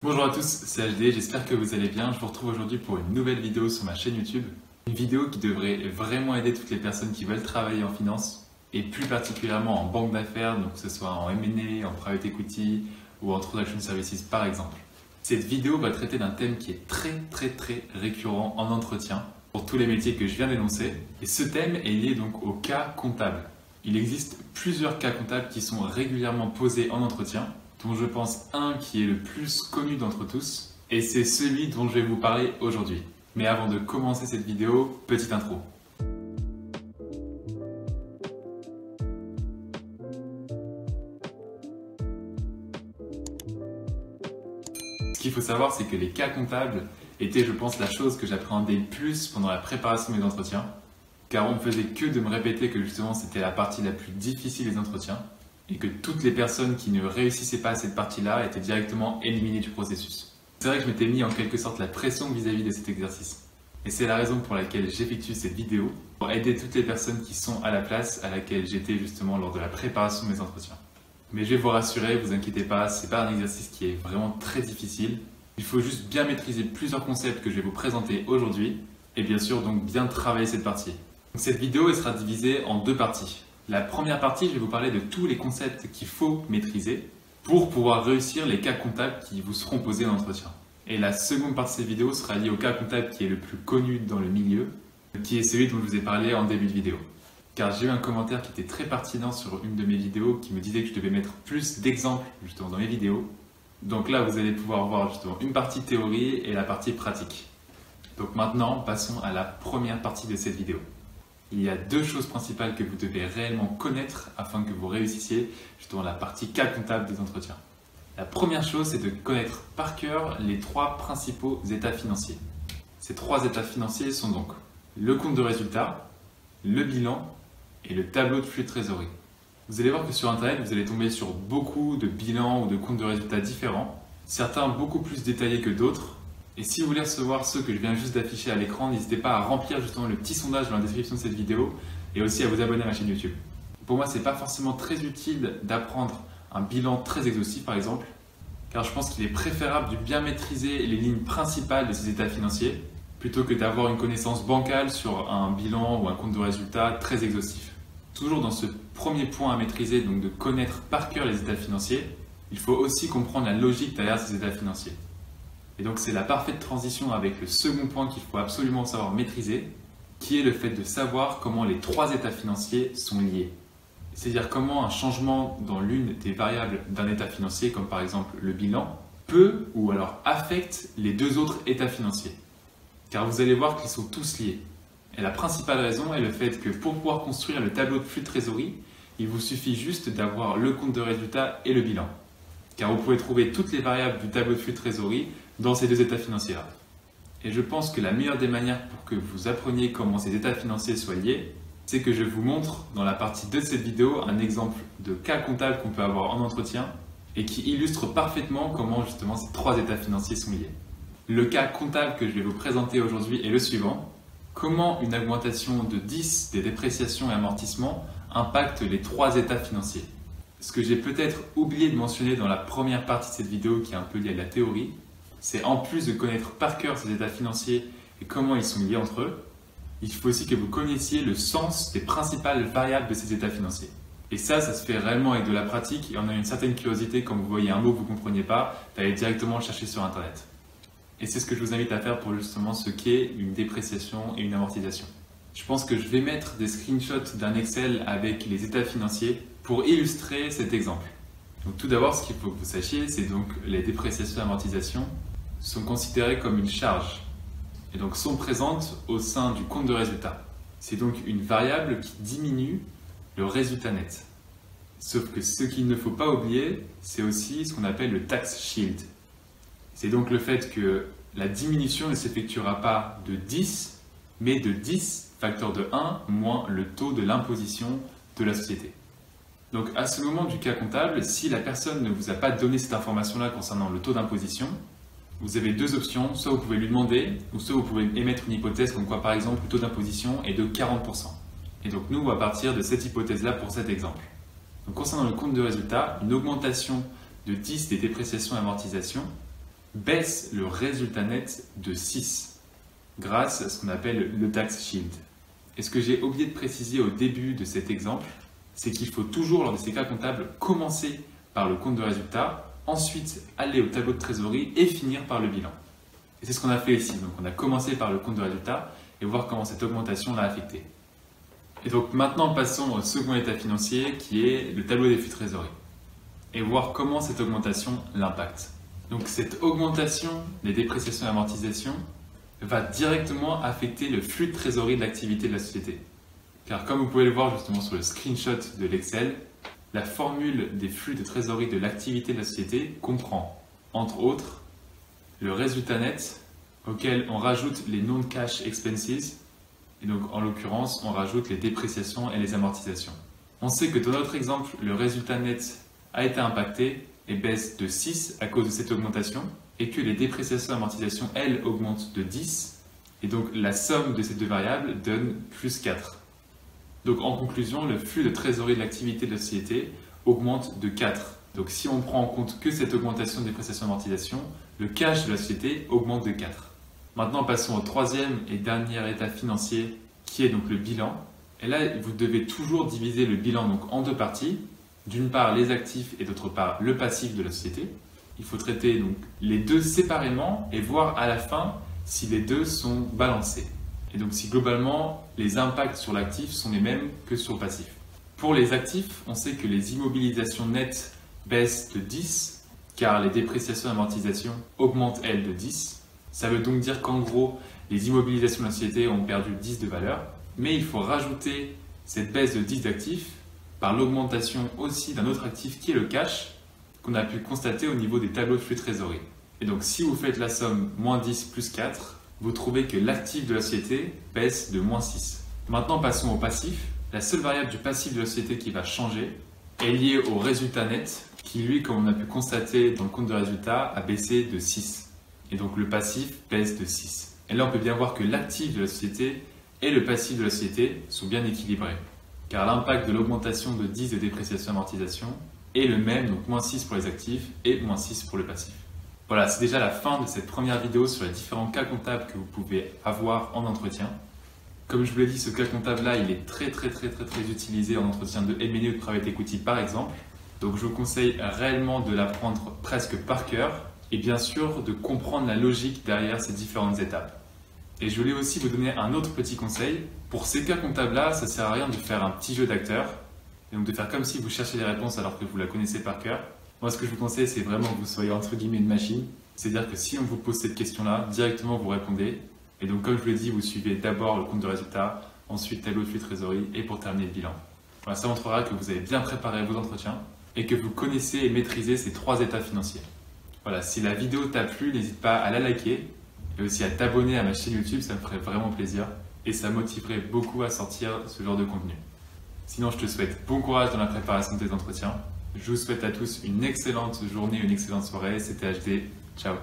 Bonjour à tous, c'est HD, j'espère que vous allez bien. Je vous retrouve aujourd'hui pour une nouvelle vidéo sur ma chaîne YouTube. Une vidéo qui devrait vraiment aider toutes les personnes qui veulent travailler en finance et plus particulièrement en banque d'affaires, donc que ce soit en M&A, en private equity ou en transaction services par exemple. Cette vidéo va traiter d'un thème qui est très récurrent en entretien pour tous les métiers que je viens d'énoncer. Et ce thème est lié donc au cas comptable. Il existe plusieurs cas comptables qui sont régulièrement posés en entretien, dont je pense un qui est le plus connu d'entre tous, et c'est celui dont je vais vous parler aujourd'hui. Mais avant de commencer cette vidéo, petite intro. Ce qu'il faut savoir, c'est que les cas comptables étaient, je pense, la chose que j'appréhendais le plus pendant la préparation des entretiens, car on ne faisait que de me répéter que justement c'était la partie la plus difficile des entretiens, et que toutes les personnes qui ne réussissaient pas à cette partie-là étaient directement éliminées du processus. C'est vrai que je m'étais mis en quelque sorte la pression vis-à-vis de cet exercice. Et c'est la raison pour laquelle j'effectue cette vidéo, pour aider toutes les personnes qui sont à la place à laquelle j'étais justement lors de la préparation de mes entretiens. Mais je vais vous rassurer, vous inquiétez pas, c'est pas un exercice qui est vraiment très difficile. Il faut juste bien maîtriser plusieurs concepts que je vais vous présenter aujourd'hui, et bien sûr donc bien travailler cette partie. Donc, cette vidéo elle sera divisée en deux parties. La première partie, je vais vous parler de tous les concepts qu'il faut maîtriser pour pouvoir réussir les cas comptables qui vous seront posés en entretien. Et la seconde partie de cette vidéo sera liée au cas comptable qui est le plus connu dans le milieu, qui est celui dont je vous ai parlé en début de vidéo. Car j'ai eu un commentaire qui était très pertinent sur une de mes vidéos qui me disait que je devais mettre plus d'exemples justement dans mes vidéos. Donc là, vous allez pouvoir voir justement une partie théorie et la partie pratique. Donc maintenant, passons à la première partie de cette vidéo. Il y a deux choses principales que vous devez réellement connaître afin que vous réussissiez justement la partie cas comptable des entretiens. La première chose, c'est de connaître par cœur les trois principaux états financiers. Ces trois états financiers sont donc le compte de résultat, le bilan et le tableau de flux de trésorerie. Vous allez voir que sur Internet, vous allez tomber sur beaucoup de bilans ou de comptes de résultats différents, certains beaucoup plus détaillés que d'autres. Et si vous voulez recevoir ceux que je viens juste d'afficher à l'écran, n'hésitez pas à remplir justement le petit sondage dans la description de cette vidéo et aussi à vous abonner à ma chaîne YouTube. Pour moi, ce n'est pas forcément très utile d'apprendre un bilan très exhaustif par exemple, car je pense qu'il est préférable de bien maîtriser les lignes principales de ces états financiers plutôt que d'avoir une connaissance bancale sur un bilan ou un compte de résultat très exhaustif. Toujours dans ce premier point à maîtriser, donc de connaître par cœur les états financiers, il faut aussi comprendre la logique derrière ces états financiers. Et donc c'est la parfaite transition avec le second point qu'il faut absolument savoir maîtriser, qui est le fait de savoir comment les trois états financiers sont liés. C'est-à-dire comment un changement dans l'une des variables d'un état financier, comme par exemple le bilan, peut ou alors affecte les deux autres états financiers. Car vous allez voir qu'ils sont tous liés. Et la principale raison est le fait que pour pouvoir construire le tableau de flux de trésorerie, il vous suffit juste d'avoir le compte de résultat et le bilan. Car vous pouvez trouver toutes les variables du tableau de flux de trésorerie dans ces deux états financiers-là. Et je pense que la meilleure des manières pour que vous appreniez comment ces états financiers soient liés, c'est que je vous montre dans la partie 2 de cette vidéo un exemple de cas comptable qu'on peut avoir en entretien et qui illustre parfaitement comment justement ces trois états financiers sont liés. Le cas comptable que je vais vous présenter aujourd'hui est le suivant. Comment une augmentation de 10 des dépréciations et amortissements impacte les trois états financiers? Ce que j'ai peut-être oublié de mentionner dans la première partie de cette vidéo qui est un peu liée à la théorie, c'est en plus de connaître par cœur ces états financiers et comment ils sont liés entre eux, il faut aussi que vous connaissiez le sens des principales variables de ces états financiers. Et ça se fait réellement avec de la pratique et on a une certaine curiosité quand vous voyez un mot que vous ne compreniez pas, d'aller directement le chercher sur Internet. Et c'est ce que je vous invite à faire pour justement ce qu'est une dépréciation et une amortisation. Je pense que je vais mettre des screenshots d'un Excel avec les états financiers pour illustrer cet exemple. Donc tout d'abord, ce qu'il faut que vous sachiez, c'est donc les dépréciations et amortisations sont considérées comme une charge et donc sont présentes au sein du compte de résultat. C'est donc une variable qui diminue le résultat net. Sauf que ce qu'il ne faut pas oublier, c'est aussi ce qu'on appelle le tax shield. C'est donc le fait que la diminution ne s'effectuera pas de 10, mais de 10 facteur de 1 moins le taux de l'imposition de la société. Donc à ce moment du cas comptable, si la personne ne vous a pas donné cette information-là concernant le taux d'imposition, vous avez deux options, soit vous pouvez lui demander, ou soit vous pouvez émettre une hypothèse comme quoi par exemple le taux d'imposition est de 40%. Et donc nous, on va partir de cette hypothèse-là pour cet exemple. Donc concernant le compte de résultat, une augmentation de 10 des dépréciations et amortisations baisse le résultat net de 6 grâce à ce qu'on appelle le tax shield. Et ce que j'ai oublié de préciser au début de cet exemple, c'est qu'il faut toujours, lors de ces cas comptables, commencer par le compte de résultat, ensuite aller au tableau de trésorerie et finir par le bilan. Et c'est ce qu'on a fait ici. Donc on a commencé par le compte de résultat et voir comment cette augmentation l'a affecté. Et donc maintenant passons au second état financier qui est le tableau des flux de trésorerie et voir comment cette augmentation l'impacte. Donc cette augmentation des dépréciations et amortisations va directement affecter le flux de trésorerie de l'activité de la société. Car comme vous pouvez le voir justement sur le screenshot de l'Excel, la formule des flux de trésorerie de l'activité de la société comprend, entre autres, le résultat net auquel on rajoute les non-cash expenses, et donc en l'occurrence on rajoute les dépréciations et les amortisations. On sait que dans notre exemple, le résultat net a été impacté et baisse de 6 à cause de cette augmentation, et que les dépréciations et amortisations, elles, augmentent de 10, et donc la somme de ces deux variables donne plus 4. Donc en conclusion, le flux de trésorerie de l'activité de la société augmente de 4. Donc si on prend en compte que cette augmentation de dépréciation et amortisation, le cash de la société augmente de 4. Maintenant passons au troisième et dernier état financier qui est donc le bilan. Et là, vous devez toujours diviser le bilan donc en deux parties. D'une part les actifs et d'autre part le passif de la société. Il faut traiter donc les deux séparément et voir à la fin si les deux sont balancés. Et donc si globalement les impacts sur l'actif sont les mêmes que sur le passif. Pour les actifs, on sait que les immobilisations nettes baissent de 10 car les dépréciations et amortisations augmentent elles de 10. Ça veut donc dire qu'en gros, les immobilisations de la société ont perdu 10 de valeur, mais il faut rajouter cette baisse de 10 d'actifs par l'augmentation aussi d'un autre actif qui est le cash, qu'on a pu constater au niveau des tableaux de flux de trésorerie. Et donc si vous faites la somme moins 10 plus 4, vous trouvez que l'actif de la société baisse de moins 6. Maintenant passons au passif. La seule variable du passif de la société qui va changer est liée au résultat net, qui lui, comme on a pu constater dans le compte de résultat, a baissé de 6. Et donc le passif baisse de 6. Et là on peut bien voir que l'actif de la société et le passif de la société sont bien équilibrés. Car l'impact de l'augmentation de 10 de dépréciation et amortisation est le même, donc moins 6 pour les actifs et moins 6 pour le passif. Voilà, c'est déjà la fin de cette première vidéo sur les différents cas comptables que vous pouvez avoir en entretien. Comme je vous l'ai dit, ce cas comptable-là, il est très utilisé en entretien de M&A ou de private equity par exemple. Donc je vous conseille réellement de l'apprendre presque par cœur et bien sûr de comprendre la logique derrière ces différentes étapes. Et je voulais aussi vous donner un autre petit conseil. Pour ces cas comptables-là, ça ne sert à rien de faire un petit jeu d'acteur et donc de faire comme si vous cherchez les réponses alors que vous la connaissez par cœur. Moi, ce que je vous conseille, c'est vraiment que vous soyez entre guillemets une machine. C'est-à-dire que si on vous pose cette question-là, directement vous répondez. Et donc, comme je vous l'ai dit, vous suivez d'abord le compte de résultat, ensuite tableau de flux de trésorerie et pour terminer le bilan. Voilà, ça montrera que vous avez bien préparé vos entretiens et que vous connaissez et maîtrisez ces 3 états financiers. Voilà, si la vidéo t'a plu, n'hésite pas à la liker et aussi à t'abonner à ma chaîne YouTube, ça me ferait vraiment plaisir et ça motiverait beaucoup à sortir ce genre de contenu. Sinon, je te souhaite bon courage dans la préparation de tes entretiens. Je vous souhaite à tous une excellente journée, une excellente soirée. C'était HD. Ciao.